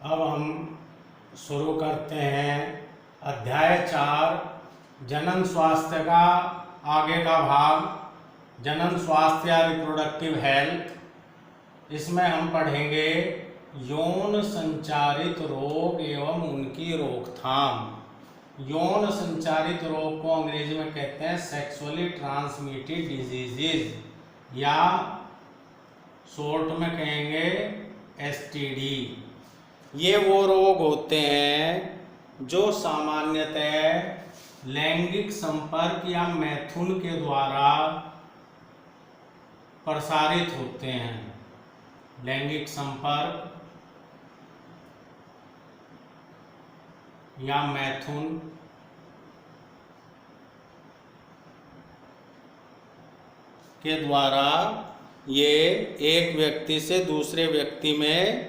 अब हम शुरू करते हैं अध्याय 4 जनन स्वास्थ्य का आगे का भाग, जनन स्वास्थ्य या रिप्रोडक्टिव हेल्थ। इसमें हम पढ़ेंगे यौन संचारित रोग एवं उनकी रोकथाम। यौन संचारित रोग को अंग्रेजी में कहते हैं सेक्सुअली ट्रांसमिटेड डिजीजेज या शॉर्ट में कहेंगे एसटीडी। ये वो रोग होते हैं जो सामान्यतः लैंगिक संपर्क या मैथुन के द्वारा प्रसारित होते हैं। लैंगिक संपर्क या मैथुन के द्वारा ये एक व्यक्ति से दूसरे व्यक्ति में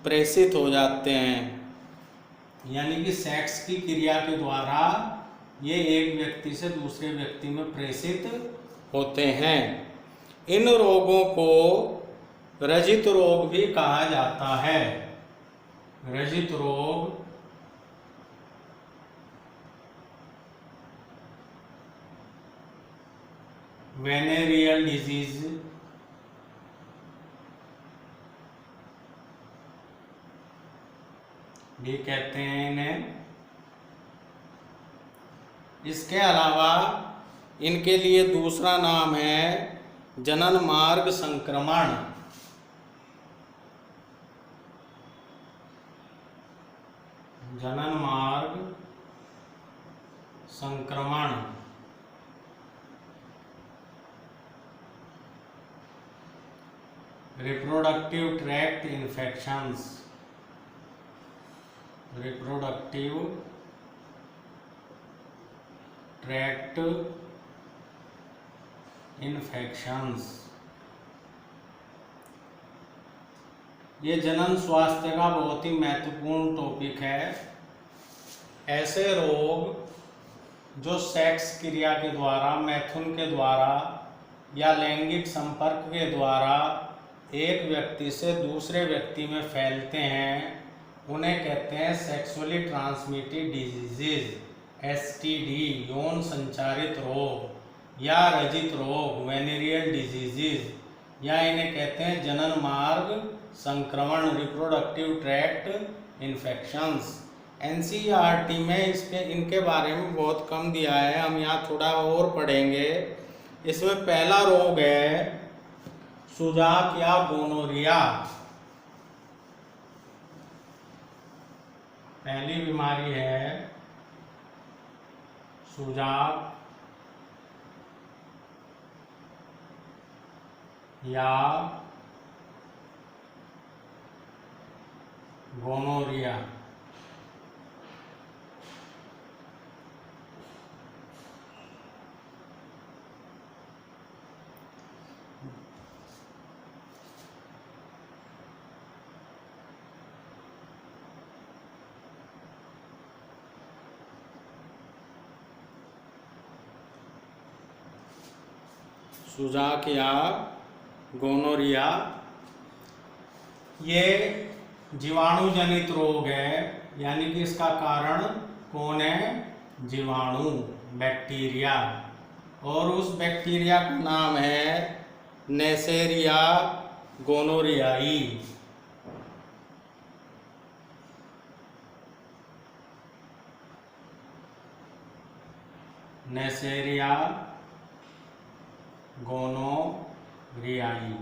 प्रेषित हो जाते हैं, यानी कि सेक्स की क्रिया के द्वारा ये एक व्यक्ति से दूसरे व्यक्ति में प्रेषित होते हैं। इन रोगों को रजित रोग भी कहा जाता है। रजित रोग वेनेरियल डिजीज भी कहते हैं इन्हें। इसके अलावा इनके लिए दूसरा नाम है जनन मार्ग संक्रमण। जनन मार्ग संक्रमण reproductive tract infections. Reproductive tract infections, ये जनन स्वास्थ्य का बहुत ही महत्वपूर्ण टॉपिक है। ऐसे रोग जो सेक्स क्रिया के द्वारा, मैथुन के द्वारा या लैंगिक संपर्क के द्वारा एक व्यक्ति से दूसरे व्यक्ति में फैलते हैं, उन्हें कहते हैं सेक्सुअली ट्रांसमिटेड डिजीजेज एसटीडी, यौन संचारित रोग या रजित रोग वेनेरियल डिजीजेज, या इन्हें कहते हैं जनन मार्ग संक्रमण रिप्रोडक्टिव ट्रैक्ट इन्फेक्शंस। एनसीईआरटी में इनके बारे में बहुत कम दिया है, हम यहाँ थोड़ा और पढ़ेंगे। इसमें पहला रोग है सुजाक या गोनोरिया। पहली बीमारी है सुजाक या गोनोरिया। सुजाक या गोनोरिया ये जीवाणु जनित रोग है, यानी कि इसका कारण कौन है? जीवाणु, बैक्टीरिया। और उस बैक्टीरिया का नाम है नेसेरिया गोनोरियाई। नेसेरिया गोनोरियाई।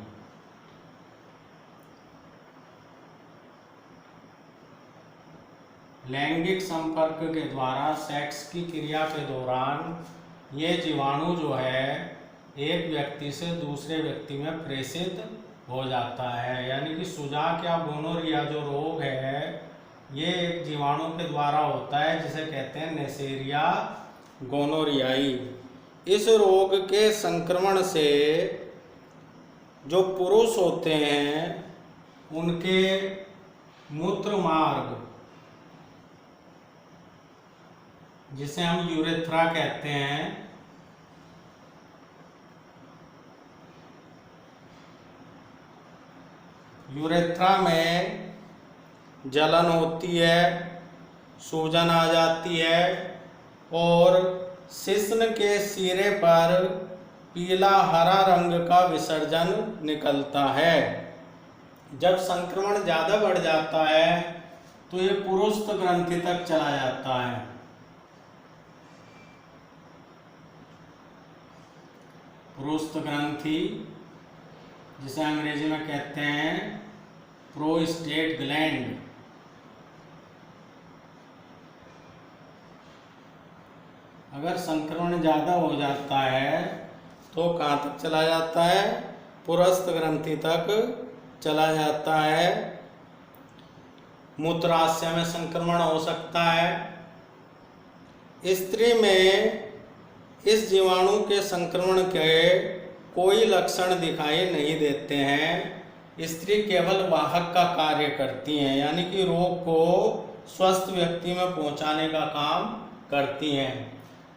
लैंगिक संपर्क के द्वारा, सेक्स की क्रिया के दौरान ये जीवाणु जो है एक व्यक्ति से दूसरे व्यक्ति में प्रेषित हो जाता है, यानी कि सुजाक या गोनोरिया जो रोग है ये एक जीवाणु के द्वारा होता है जिसे कहते हैं नेसेरिया गोनोरियाई। इस रोग के संक्रमण से जो पुरुष होते हैं उनके मूत्र मार्ग, जिसे हम यूरेथ्रा कहते हैं, यूरेथ्रा में जलन होती है, सूजन आ जाती है और शिश्न के सिरे पर पीला हरा रंग का विसर्जन निकलता है। जब संक्रमण ज़्यादा बढ़ जाता है तो ये पुरुष ग्रंथि तक चला जाता है। पुरुष ग्रंथि जिसे अंग्रेजी में कहते हैं प्रोस्टेट ग्लैंड। अगर संक्रमण ज़्यादा हो जाता है तो कहाँ तक चला जाता है? पुरस्थ ग्रंथि तक चला जाता है। मूत्राशय में संक्रमण हो सकता है। स्त्री में इस जीवाणु के संक्रमण के कोई लक्षण दिखाई नहीं देते हैं। स्त्री केवल वाहक का कार्य करती हैं, यानी कि रोग को स्वस्थ व्यक्ति में पहुंचाने का काम करती हैं।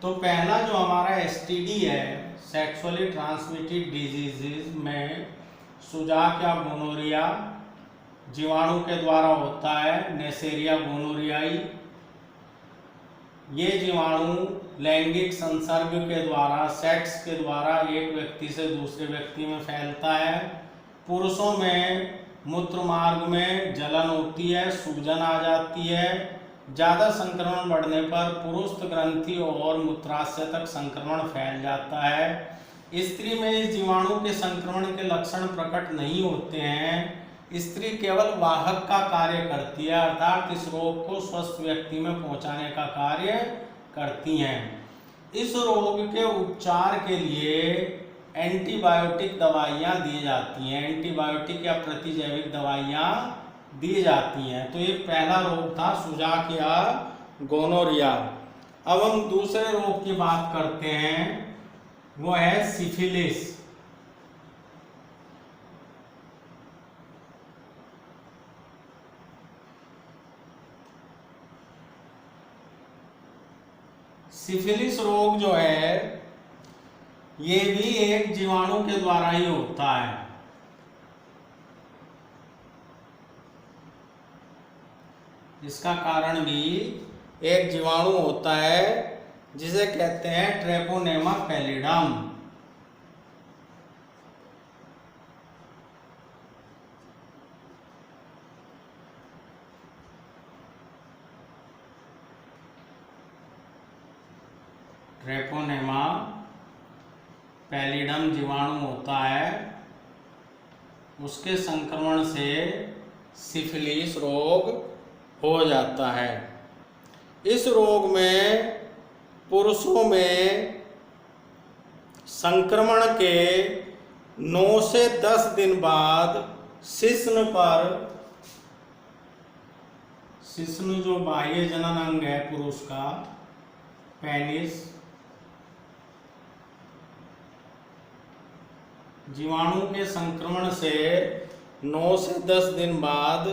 तो पहला जो हमारा एसटीडी है, सेक्सुअली ट्रांसमिटेड डिजीजेज में सुजाक या गोनोरिया जीवाणु के द्वारा होता है, नेसेरिया गोनोरियाई। ये जीवाणु लैंगिक संसर्ग के द्वारा, सेक्स के द्वारा एक व्यक्ति से दूसरे व्यक्ति में फैलता है। पुरुषों में मूत्र मार्ग में जलन होती है, सूजन आ जाती है। ज़्यादा संक्रमण बढ़ने पर पुरुष ग्रंथि और मूत्राशय तक संक्रमण फैल जाता है। स्त्री में इस जीवाणु के संक्रमण के लक्षण प्रकट नहीं होते हैं। स्त्री केवल वाहक का कार्य करती है, अर्थात इस रोग को स्वस्थ व्यक्ति में पहुंचाने का कार्य करती हैं। इस रोग के उपचार के लिए एंटीबायोटिक दवाइयाँ दी जाती हैं, एंटीबायोटिक या प्रतिजैविक दवाइयाँ दी जाती हैं। तो ये पहला रोग था सुजाक या गोनोरिया। अब हम दूसरे रोग की बात करते हैं, वो है सिफिलिस। सिफिलिस रोग जो है ये भी एक जीवाणु के द्वारा ही होता है। इसका कारण भी एक जीवाणु होता है जिसे कहते हैं ट्रेपोनेमा पैलिडम। ट्रेपोनेमा पैलिडम जीवाणु होता है, उसके संक्रमण से सिफिलिस रोग हो जाता है। इस रोग में पुरुषों में संक्रमण के 9 से 10 दिन बाद शिश्न पर, शिश्न जो बाह्य जनन अंग है पुरुष का, पेनिस, जीवाणु के संक्रमण से 9 से 10 दिन बाद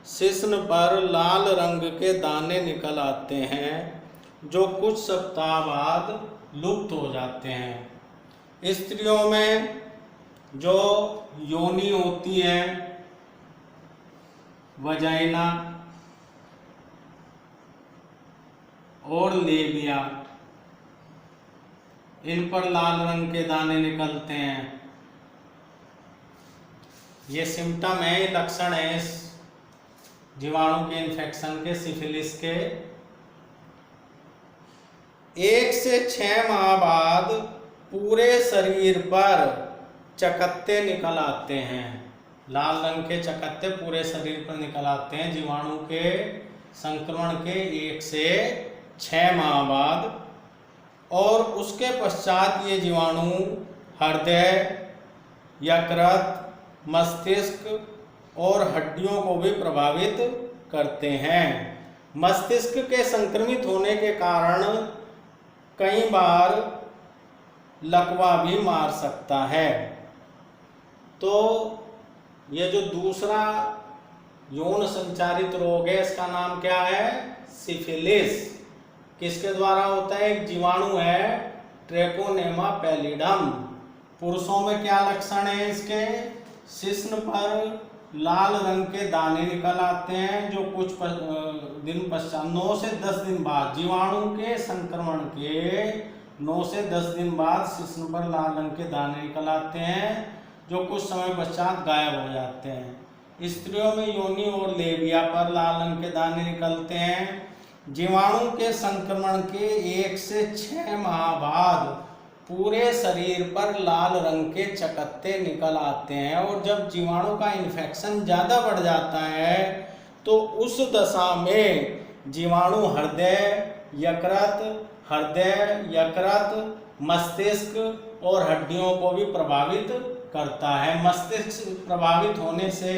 शिश्न पर लाल रंग के दाने निकल आते हैं, जो कुछ सप्ताह बाद लुप्त हो जाते हैं। स्त्रियों में जो योनि होती है, वजाइना और लेबिया, इन पर लाल रंग के दाने निकलते हैं। ये सिम्टम है, लक्षण है इस जीवाणु के इन्फेक्शन के, सिफिलिस के। 1 से 6 माह बाद पूरे शरीर पर चकत्ते निकल आते हैं। लाल रंग के चकत्ते पूरे शरीर पर निकल आते हैं जीवाणु के संक्रमण के 1 से 6 माह बाद। और उसके पश्चात ये जीवाणु हृदय, यकृत, मस्तिष्क और हड्डियों को भी प्रभावित करते हैं। मस्तिष्क के संक्रमित होने के कारण कई बार लकवा भी मार सकता है। तो यह जो दूसरा यौन संचारित रोग है, इसका नाम क्या है? सिफिलिस। किसके द्वारा होता है? एक जीवाणु है ट्रेपोनेमा पैलिडम। पुरुषों में क्या लक्षण है इसके? शिश्न पर लाल रंग के दाने निकल आते हैं, जो कुछ दिन पश्चात 9 से 10 दिन बाद जीवाणु के संक्रमण के 9 से 10 दिन बाद शिश्न पर लाल रंग के दाने निकल आते हैं, जो कुछ समय पश्चात गायब हो जाते हैं। स्त्रियों में योनि और लेबिया पर लाल रंग के दाने निकलते हैं। जीवाणु के संक्रमण के 1 से 6 माह बाद पूरे शरीर पर लाल रंग के चकत्ते निकल आते हैं, और जब जीवाणु का इन्फेक्शन ज़्यादा बढ़ जाता है तो उस दशा में जीवाणु यकृत, मस्तिष्क और हड्डियों को भी प्रभावित करता है। मस्तिष्क प्रभावित होने से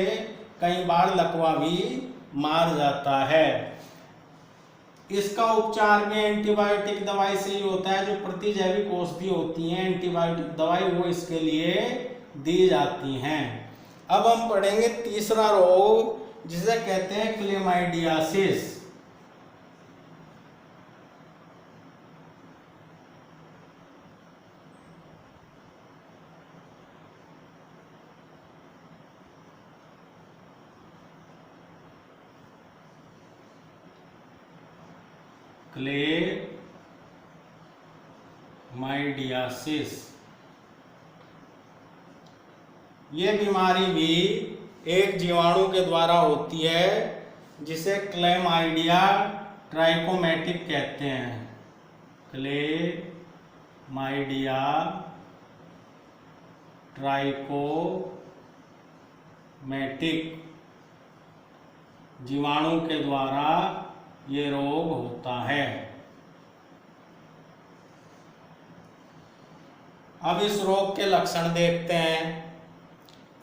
कई बार लकवा भी मार जाता है। इसका उपचार में एंटीबायोटिक दवाई से ही होता है, जो प्रतिजैविक औषधि होती हैं एंटीबायोटिक दवाई, वो इसके लिए दी जाती हैं। अब हम पढ़ेंगे तीसरा रोग, जिसे कहते हैं क्लेमाइडियासिस। क्लेमाइडियासिस, ये बीमारी भी एक जीवाणु के द्वारा होती है, जिसे क्लेमाइडिया ट्राइकोमैटिक कहते हैं। क्लेमाइडिया ट्राइकोमैटिक जीवाणु के द्वारा ये रोग होता है। अब इस रोग के लक्षण देखते हैं।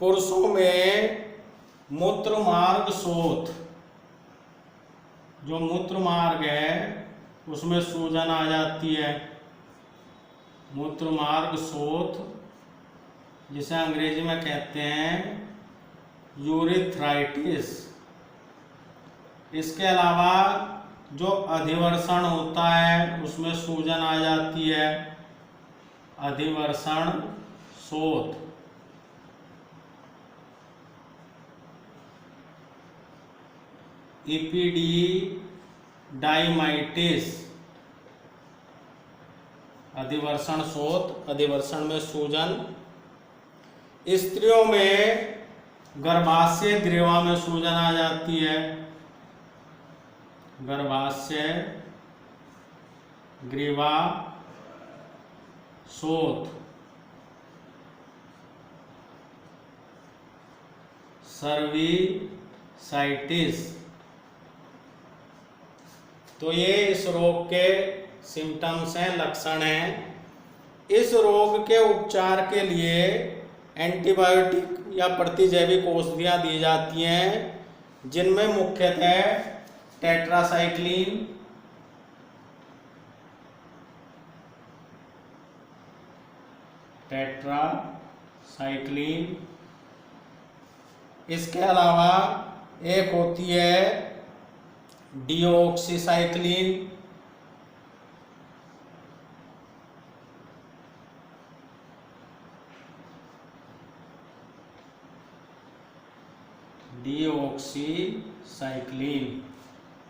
पुरुषों में मूत्र मार्ग शोथ, जो मूत्र मार्ग है उसमें सूजन आ जाती है। मूत्र मार्ग शोथ, जिसे अंग्रेजी में कहते हैं यूरिथ्राइटिस। इसके अलावा जो अधिवर्षण होता है उसमें सूजन आ जाती है, अधिवर्षण शोथ। इपिडिडाइमाइटिस, अधिवर्षण शोथ, अधिवर्षण में सूजन। स्त्रियों में गर्भाशय ग्रीवा में सूजन आ जाती है, गर्भाशय ग्रीवा शोथ। सर्विसाइटिस। तो ये इस रोग के सिम्टम्स हैं, लक्षण हैं। इस रोग के उपचार के लिए एंटीबायोटिक या प्रतिजैविक औषधियाँ दी जाती हैं, जिनमें मुख्यतः टेट्रासाइक्लिन, इसके अलावा एक होती है डिओक्सीसाइक्लिन,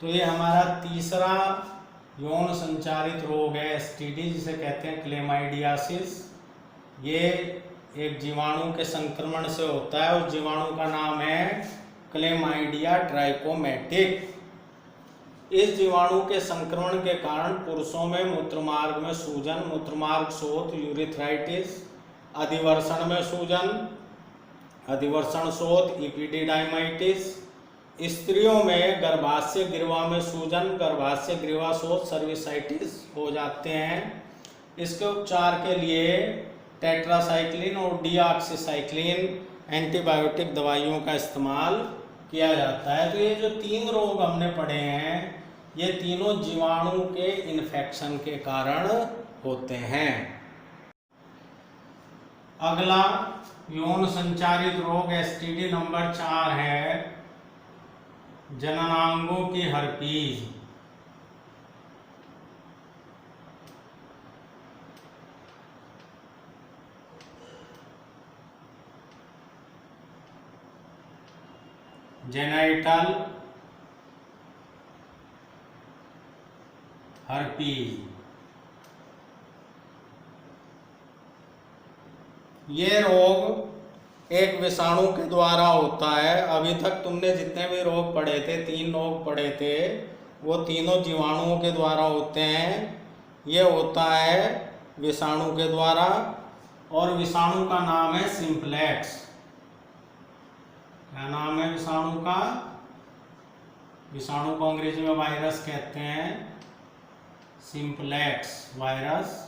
तो ये हमारा तीसरा यौन संचारित रोग है, एसटीडी, जिसे कहते हैं क्लेमाइडियासिस। ये एक जीवाणु के संक्रमण से होता है, उस जीवाणु का नाम है क्लेमाइडिया ट्राइकोमैटिक। इस जीवाणु के संक्रमण के कारण पुरुषों में मूत्रमार्ग में सूजन, मूत्रमार्ग शोथ, यूरिथ्राइटिस, अधिवर्षण में सूजन, अधिवर्षण शोथ, इपिडिडाइमाइटिस। स्त्रियों में गर्भाशय ग्रीवा में सूजन, गर्भाशय ग्रीवा शोथ, सर्विसाइटिस हो जाते हैं। इसके उपचार के लिए टेट्रासाइक्लिन और डीऑक्सीसाइक्लिन एंटीबायोटिक दवाइयों का इस्तेमाल किया जाता है। तो ये जो 3 रोग हमने पढ़े हैं, ये तीनों जीवाणु के इन्फेक्शन के कारण होते हैं। अगला यौन संचारित रोग एसटीडी नंबर 4 है जननांगों की हर्पीज। Genital herpes. ये रोग एक विषाणु के द्वारा होता है। अभी तक तुमने जितने भी रोग पढ़े थे, 3 रोग पढ़े थे, वो तीनों जीवाणुओं के द्वारा होते हैं। ये होता है विषाणु के द्वारा, और विषाणु का नाम है सिंप्लेक्स। क्या नाम है विषाणु का? विषाणु को अंग्रेजी में वायरस कहते हैं, सिंप्लेक्स वायरस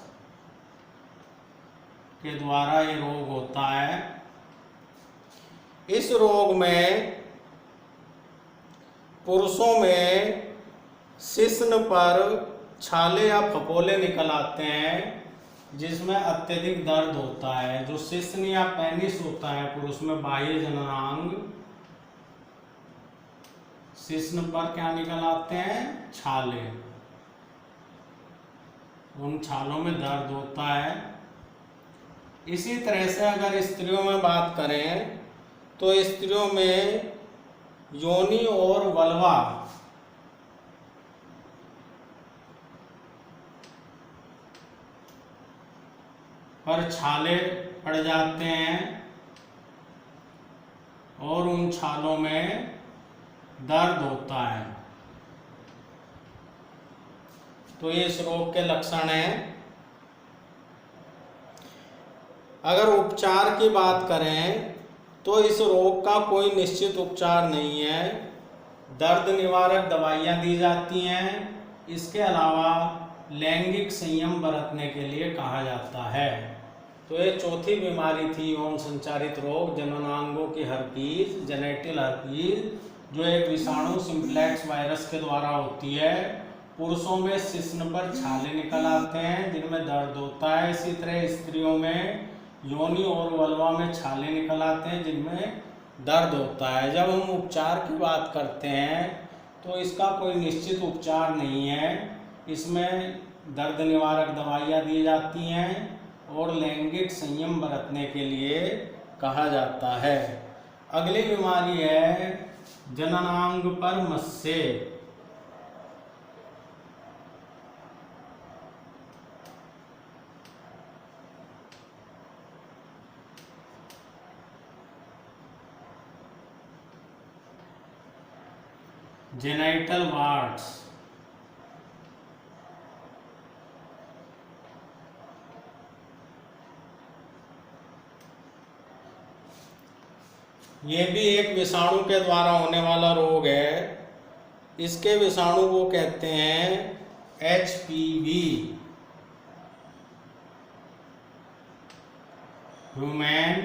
के द्वारा ये रोग होता है। इस रोग में पुरुषों में शिश्न पर छाले या फपोले निकल आते हैं, जिसमें अत्यधिक दर्द होता है। जो शिश्न या पेनिस होता है पुरुष में, बाह्य जननांग, शिश्न पर क्या निकल आते हैं? छाले। उन छालों में दर्द होता है। इसी तरह से अगर स्त्रियों में बात करें तो स्त्रियों में योनि और वल्वा पर छाले पड़ जाते हैं और उन छालों में दर्द होता है। तो ये इस रोग के लक्षण हैं। अगर उपचार की बात करें तो इस रोग का कोई निश्चित उपचार नहीं है। दर्द निवारक दवाइयाँ दी जाती हैं। इसके अलावा लैंगिक संयम बरतने के लिए कहा जाता है। तो ये चौथी बीमारी थी यौन संचारित रोग, जननांगों की हर्पीज, जेनेटल हर्पीज, जो एक विषाणु सिंप्लेक्स वायरस के द्वारा होती है। पुरुषों में शिश्न पर छाले निकल आते हैं जिनमें दर्द होता है। इसी तरह स्त्रियों में योनि और वल्वा में छाले निकल आते हैं जिनमें दर्द होता है। जब हम उपचार की बात करते हैं तो इसका कोई निश्चित उपचार नहीं है। इसमें दर्द निवारक दवाइयाँ दी जाती हैं और लैंगिक संयम बरतने के लिए कहा जाता है। अगली बीमारी है जननांग पर मस्से। Genital wards. ये भी एक विषाणु के द्वारा होने वाला रोग है। इसके विषाणु को कहते हैं HPV, ह्यूमन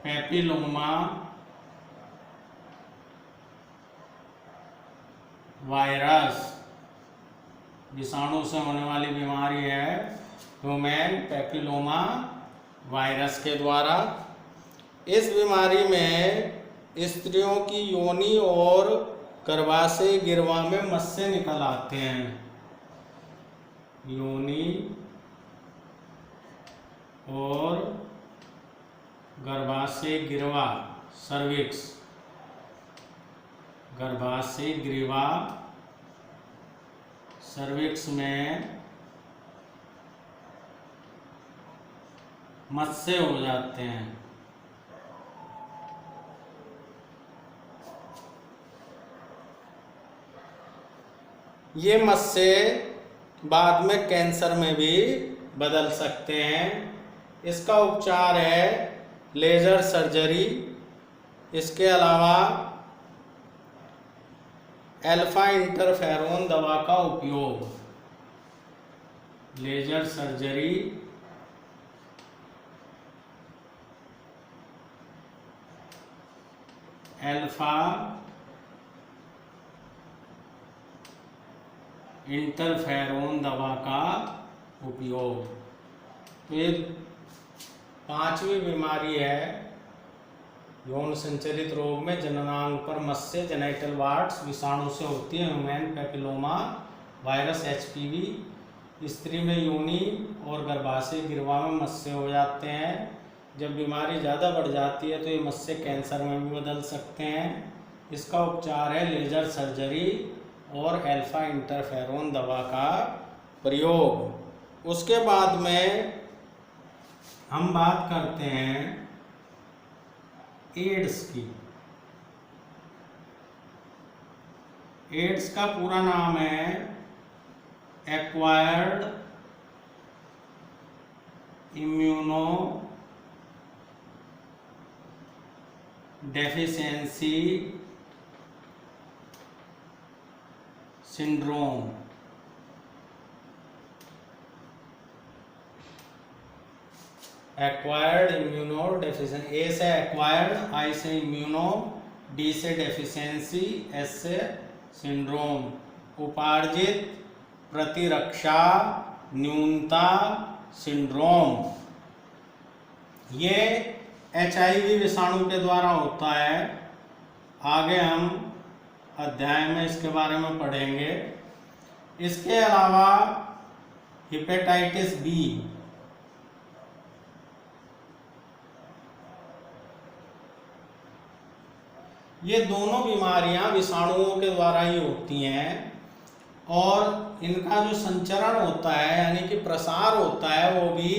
पैपिलोमा वायरस। विषाणु से होने वाली बीमारी है ह्यूमन पैपिलोमा वायरस के द्वारा। इस बीमारी में स्त्रियों की योनि और गर्भाशय गिरवा में मस्से निकल आते हैं। योनि और गर्भाशय गिरवा, सर्विक्स, गर्भाशय ग्रीवा, सर्विक्स में मस्से हो जाते हैं। ये मस्से बाद में कैंसर में भी बदल सकते हैं। इसका उपचार है लेजर सर्जरी। इसके अलावा अल्फा इंटरफेरोन दवा का उपयोग, लेजर सर्जरी, अल्फा इंटरफेरोन दवा का उपयोग। तो ये 5वीं बीमारी है यौन संचारित रोग में जननांग पर मस्से, जेनाइटल वार्ड्स विषाणु से होती है। Human papilloma virus HPV। स्त्री में योनि और गर्भाशय गिरवा में मस्से हो जाते हैं। जब बीमारी ज़्यादा बढ़ जाती है तो ये मत्स्य कैंसर में भी बदल सकते हैं। इसका उपचार है लेज़र सर्जरी और अल्फा इंटरफेरोन दवा का प्रयोग। उसके बाद में हम बात करते हैं एड्स की। एड्स का पूरा नाम है acquired immuno deficiency syndrome. Acquired immuno deficiency, A से एक्वायर्ड, आई से इम्यूनो, डी से डेफिशिएंसी, एस से सिंड्रोम। उपार्जित प्रतिरक्षा न्यूनता सिंड्रोम। ये HIV विषाणु के द्वारा होता है। आगे हम अध्याय में इसके बारे में पढ़ेंगे। इसके अलावा हेपेटाइटिस बी, ये दोनों बीमारियां विषाणुओं के द्वारा ही होती हैं और इनका जो संचरण होता है यानी कि प्रसार होता है वो भी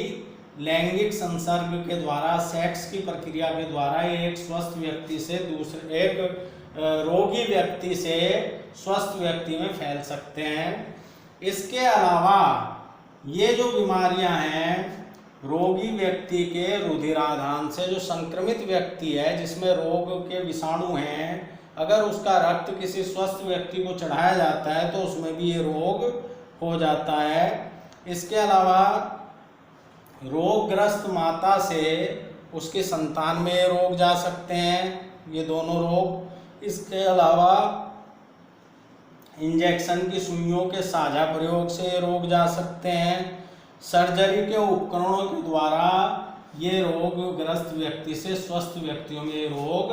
लैंगिक संसर्ग के द्वारा, सेक्स की प्रक्रिया के द्वारा। एक स्वस्थ व्यक्ति से दूसरे, एक रोगी व्यक्ति से स्वस्थ व्यक्ति में फैल सकते हैं। इसके अलावा ये जो बीमारियां हैं, रोगी व्यक्ति के रुधिराधान से, जो संक्रमित व्यक्ति है जिसमें रोग के विषाणु हैं, अगर उसका रक्त किसी स्वस्थ व्यक्ति को चढ़ाया जाता है तो उसमें भी ये रोग हो जाता है। इसके अलावा रोगग्रस्त माता से उसके संतान में ये रोग जा सकते हैं, ये दोनों रोग। इसके अलावा इंजेक्शन की सुइयों के साझा प्रयोग से ये रोग जा सकते हैं। सर्जरी के उपकरणों के द्वारा ये रोगग्रस्त व्यक्ति से स्वस्थ व्यक्तियों में ये रोग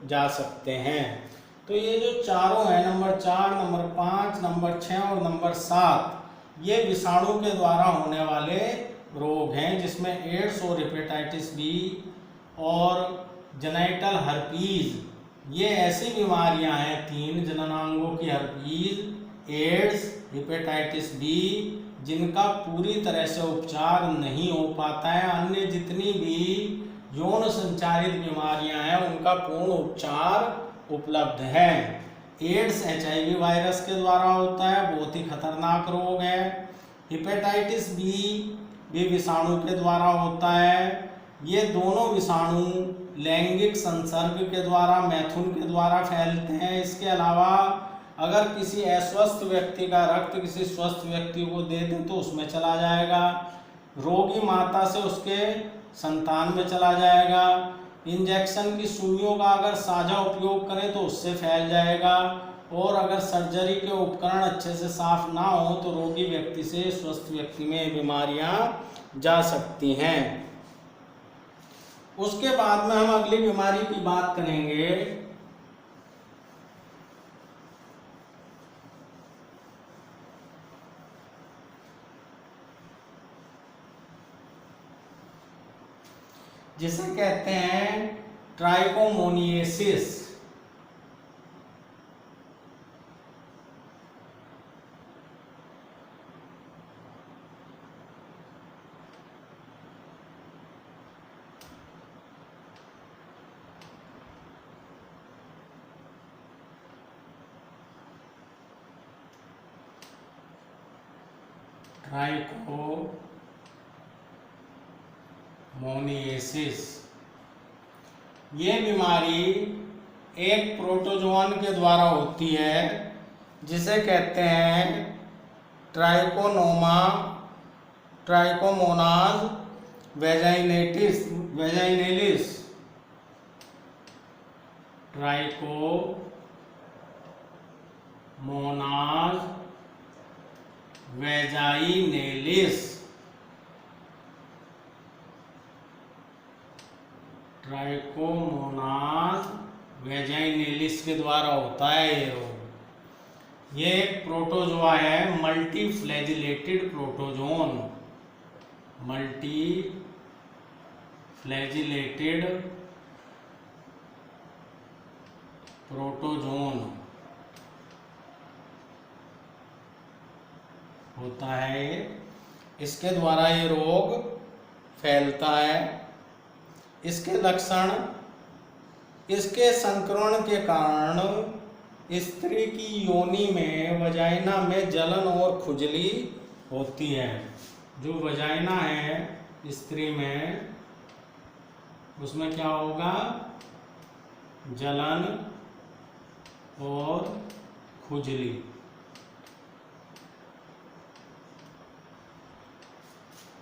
जा सकते हैं। तो ये जो चारों हैं, नंबर 4, नंबर 5, नंबर 6 और नंबर 7, ये विषाणु के द्वारा होने वाले रोग हैं, जिसमें एड्स और हेपेटाइटिस बी और जेनिटल हर्पीज, ये ऐसी बीमारियां हैं 3 जननांगों की हर्पीज, एड्स, हेपेटाइटिस बी, जिनका पूरी तरह से उपचार नहीं हो पाता है। अन्य जितनी भी यौन संचारित बीमारियां हैं उनका पूर्ण उपचार उपलब्ध है। एड्स HIV वायरस के द्वारा होता है, बहुत ही खतरनाक रोग है। हेपेटाइटिस बी भी विषाणु के द्वारा होता है। ये दोनों विषाणु लैंगिक संसर्ग के द्वारा, मैथुन के द्वारा फैलते हैं। इसके अलावा अगर किसी अस्वस्थ व्यक्ति का रक्त किसी स्वस्थ व्यक्ति को दे दें तो उसमें चला जाएगा, रोगी माता से उसके संतान में चला जाएगा। इंजेक्शन की सुइयों का अगर साझा उपयोग करें तो उससे फैल जाएगा, और अगर सर्जरी के उपकरण अच्छे से साफ ना हो तो रोगी व्यक्ति से स्वस्थ व्यक्ति में बीमारियां जा सकती हैं। उसके बाद में हम अगली बीमारी की बात करेंगे, जिसे कहते हैं ट्राइकोमोनियासिस। ट्राइकोमोनियासिस, ये बीमारी एक प्रोटोजोअन के द्वारा होती है, जिसे कहते हैं ट्राइकोमोनाज वैजाइनेलिस। ट्राइकोमोनाज वैजाइनेलिस, ट्राइकोमोनाज वैजाइनेलिस के द्वारा होता है ये रोग। ये एक प्रोटोजोआ है, multi flagellated protozoan, multi flagellated protozoan होता है। इसके द्वारा ये रोग फैलता है। इसके लक्षण, इसके संक्रमण के कारण स्त्री की योनि में, वजाइना में जलन और खुजली होती है। जो वजाइना है स्त्री में, उसमें क्या होगा? जलन और खुजली।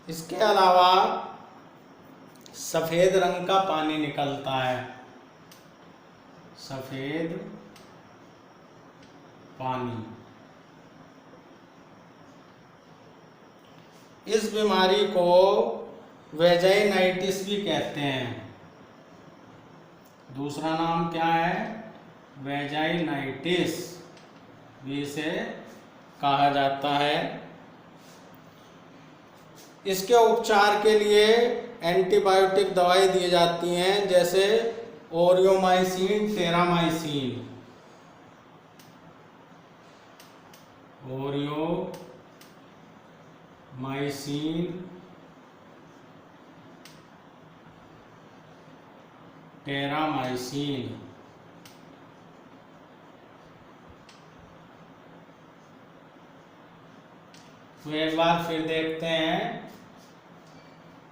इसके अलावा सफेद रंग का पानी निकलता है। सफेद पानी। इस बीमारी को वेजाइनाइटिस भी कहते हैं। दूसरा नाम क्या है? वेजाइनाइटिस भी इसे कहा जाता है। इसके उपचार के लिए एंटीबायोटिक दवाई दी जाती हैं, जैसे ओरियोमाइसिन, टेरामाइसिन। ओरियोमाइसिन, टेरामाइसिन। तो एक बार फिर देखते हैं।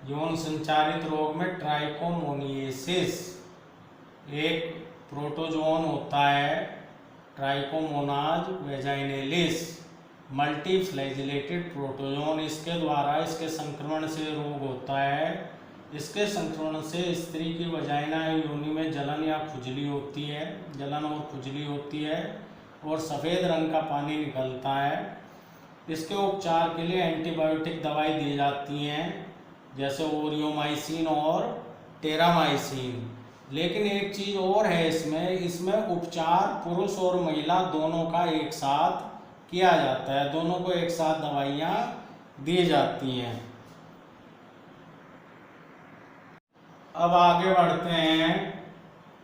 यौन संचारित रोग में ट्राइकोमोनियासिस एक प्रोटोजोन होता है, ट्राइकोमोनाज वेजाइनेलिस, मल्टीफ्लैजिलेटेड प्रोटोजोन। इसके द्वारा, इसके संक्रमण से रोग होता है। इसके संक्रमण से स्त्री की वजाइना योनि में जलन या खुजली होती है, जलन और खुजली होती है और सफ़ेद रंग का पानी निकलता है। इसके उपचार के लिए एंटीबायोटिक दवाई दी जाती हैं, जैसे ओरियोमाइसिन और टेरामाइसिन। लेकिन एक चीज़ और है इसमें उपचार पुरुष और महिला दोनों का एक साथ किया जाता है। दोनों को एक साथ दवाइयाँ दी जाती हैं। अब आगे बढ़ते हैं।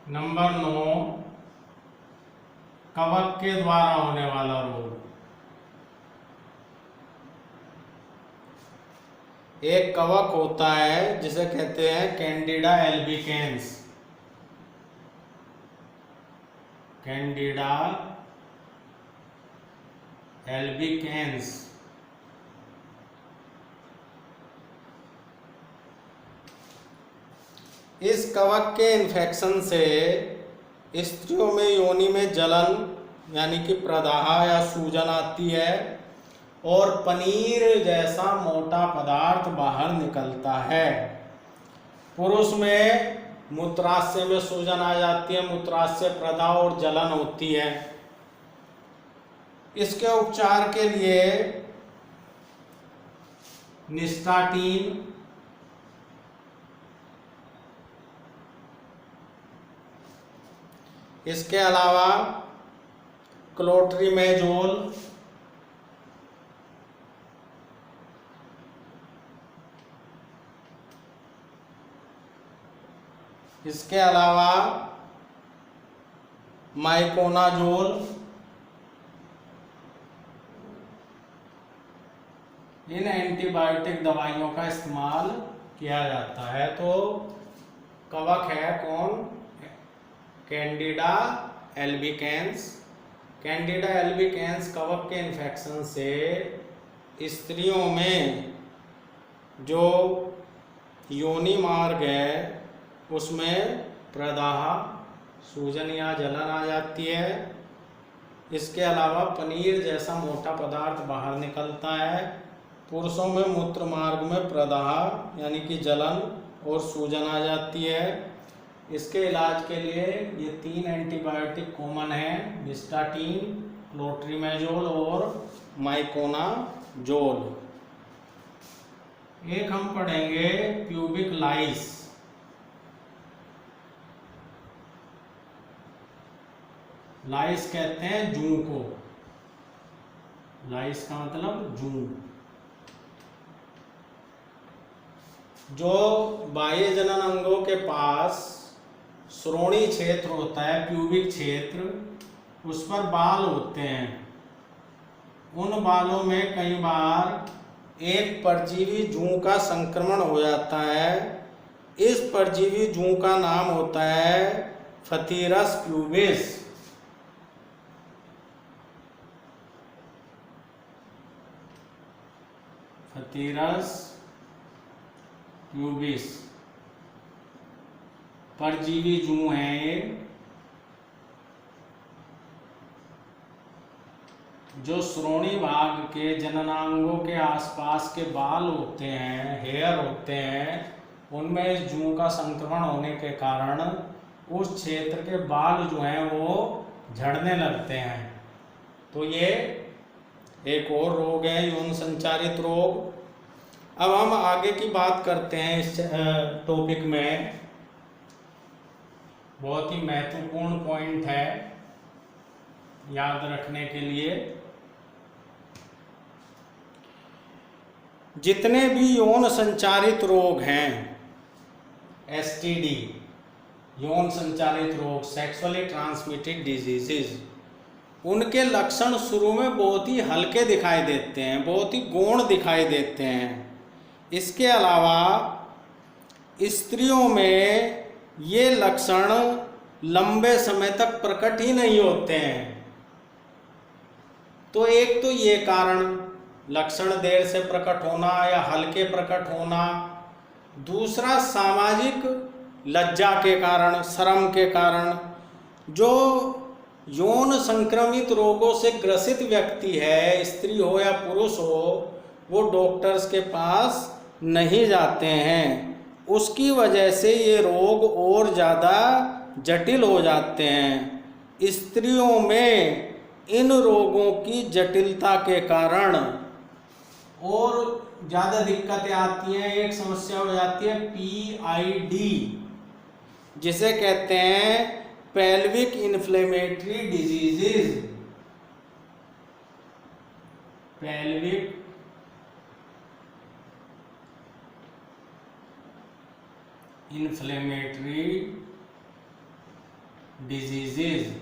नंबर 9, कवक के द्वारा होने वाला रोग। एक कवक होता है जिसे कहते हैं कैंडिडा एल्बिकेंस। Candida albicans. इस कवक के इन्फेक्शन से स्त्रियों में योनि में जलन यानी कि प्रदाह या सूजन आती है और पनीर जैसा मोटा पदार्थ बाहर निकलता है। पुरुष में मूत्राशय में सूजन आ जाती है, मूत्राशय प्रदाह और जलन होती है। इसके उपचार के लिए निस्टाटीन, इसके अलावा क्लोट्रीमेजोल, इसके अलावा माइकोनाजोल, इन एंटीबायोटिक दवाइयों का इस्तेमाल किया जाता है। तो कवक है कौन? Candida albicans. कैंडिडा एल्बिकेंस कवक के इन्फेक्शन से स्त्रियों में जो योनि मार्ग है उसमें प्रदाह, सूजन या जलन आ जाती है। इसके अलावा पनीर जैसा मोटा पदार्थ बाहर निकलता है। पुरुषों में मूत्र मार्ग में प्रदाह यानी कि जलन और सूजन आ जाती है। इसके इलाज के लिए ये 3 एंटीबायोटिक कॉमन हैं, निस्टाटीन, क्लोट्रीमेजोल और माइकोनाजोल। एक हम पढ़ेंगे प्यूबिक लाइस। लाइस कहते हैं जूं को। लाइस का मतलब जूं। जो बाह्य जनन अंगों के पास श्रोणि क्षेत्र होता है, प्यूबिक क्षेत्र, उस पर बाल होते हैं। उन बालों में कई बार एक परजीवी जूं का संक्रमण हो जाता है। इस परजीवी जूं का नाम होता है फथीरस प्यूबिस। फथीरस प्यूबिस परजीवी जूं है ये, जो श्रोणि भाग के जननांगों के आसपास के बाल होते हैं, हेयर होते हैं, उनमें इस जूं का संक्रमण होने के कारण उस क्षेत्र के बाल जो हैं वो झड़ने लगते हैं। तो ये एक और रोग है, यौन संचारित रोग। अब हम आगे की बात करते हैं इस टॉपिक में। बहुत ही महत्वपूर्ण पॉइंट है याद रखने के लिए। जितने भी यौन संचारित रोग हैं, एसटीडी, यौन संचारित रोग, सेक्सुअली ट्रांसमिटेड डिजीजेज, उनके लक्षण शुरू में बहुत ही हल्के दिखाई देते हैं, बहुत ही गौण दिखाई देते हैं। इसके अलावा स्त्रियों में ये लक्षण लंबे समय तक प्रकट ही नहीं होते हैं। तो एक तो ये कारण, लक्षण देर से प्रकट होना या हल्के प्रकट होना। दूसरा सामाजिक लज्जा के कारण, शर्म के कारण। जो यौन संक्रमित रोगों से ग्रसित व्यक्ति है, स्त्री हो या पुरुष हो, वो डॉक्टर्स के पास नहीं जाते हैं। उसकी वजह से ये रोग और ज़्यादा जटिल हो जाते हैं। स्त्रियों में इन रोगों की जटिलता के कारण और ज़्यादा दिक्कतें आती हैं। एक समस्या हो जाती है PID, जिसे कहते हैं pelvic inflammatory diseases. Pelvic inflammatory diseases,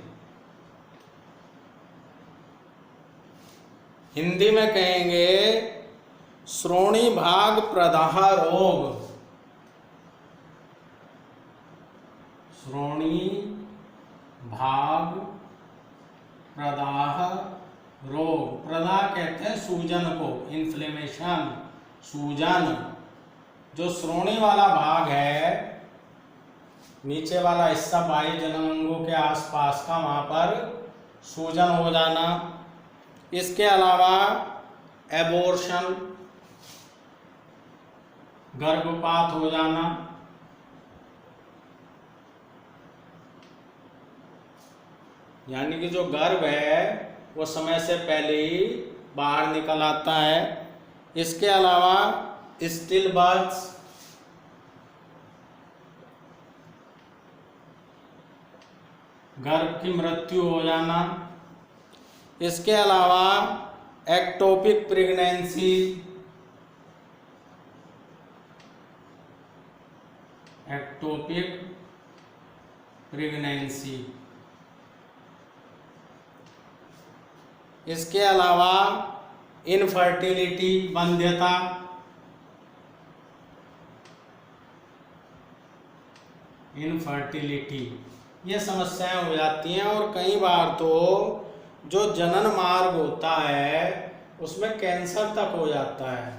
Hindi में कहेंगे श्रोणि भाग प्रदाह रोग। श्रोणि भाग प्रदाह रोग। प्रदाह कहते हैं सूजन को, इन्फ्लेमेशन, सूजन। जो श्रोणि वाला भाग है, नीचे वाला हिस्सा बाह्य जननांगों के आसपास का, वहाँ पर सूजन हो जाना। इसके अलावा एबॉर्शन, गर्भपात हो जाना। यानी कि जो गर्भ है वो समय से पहले ही बाहर निकल आता है। इसके अलावा स्टिल बर्थ, गर्भ की मृत्यु हो जाना। इसके अलावा एक्टोपिक प्रेगनेंसी, एक्टोपिक प्रेगनेंसी। इसके अलावा इनफर्टिलिटी, वंध्यता। इनफर्टिलिटी, ये समस्याएं हो जाती हैं। और कई बार तो जो जनन मार्ग होता है उसमें कैंसर तक हो जाता है।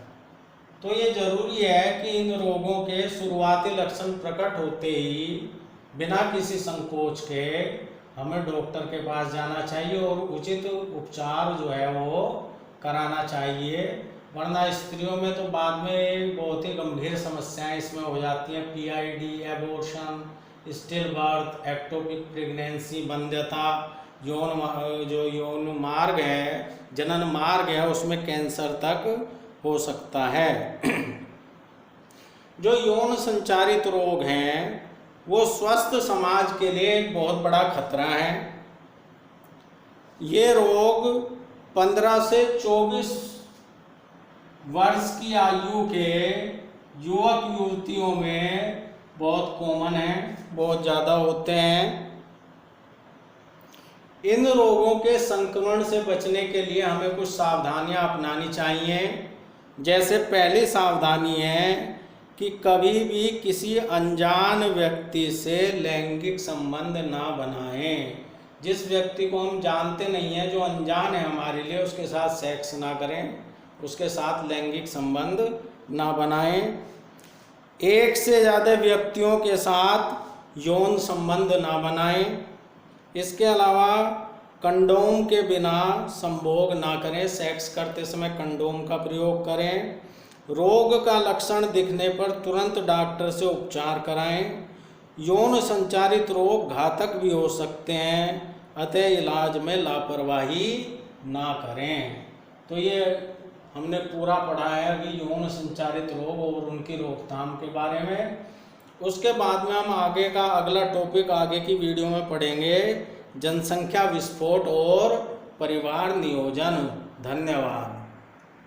तो ये जरूरी है कि इन रोगों के शुरुआती लक्षण प्रकट होते ही बिना किसी संकोच के हमें डॉक्टर के पास जाना चाहिए और उचित उपचार जो है वो कराना चाहिए। वरना स्त्रियों में तो बाद में बहुत ही गंभीर समस्याएं इसमें हो जाती हैं। PID, abortion, still birth, ectopic pregnancy, वंध्यता, यौन मार्ग है, जनन मार्ग है, उसमें कैंसर तक हो सकता है। जो यौन संचारित रोग हैं वो स्वस्थ समाज के लिए एक बहुत बड़ा खतरा है। ये रोग 15 से 24 वर्ष की आयु के युवक युवतियों में बहुत कॉमन है, बहुत ज़्यादा होते हैं। इन रोगों के संक्रमण से बचने के लिए हमें कुछ सावधानियां अपनानी चाहिए। जैसे पहली सावधानी है कि कभी भी किसी अनजान व्यक्ति से लैंगिक संबंध ना बनाएं। जिस व्यक्ति को हम जानते नहीं हैं, जो अनजान है हमारे लिए, उसके साथ सेक्स ना करें, उसके साथ लैंगिक संबंध ना बनाएं। एक से ज़्यादा व्यक्तियों के साथ यौन संबंध ना बनाएं। इसके अलावा कंडोम के बिना संभोग ना करें, सेक्स करते समय कंडोम का प्रयोग करें। रोग का लक्षण दिखने पर तुरंत डॉक्टर से उपचार कराएं। यौन संचारित रोग घातक भी हो सकते हैं, अतः इलाज में लापरवाही ना करें। तो ये हमने पूरा पढ़ा है कि यौन संचारित रोग और उनकी रोकथाम के बारे में। उसके बाद में हम आगे का अगला टॉपिक आगे की वीडियो में पढ़ेंगे, जनसंख्या विस्फोट और परिवार नियोजन। धन्यवाद।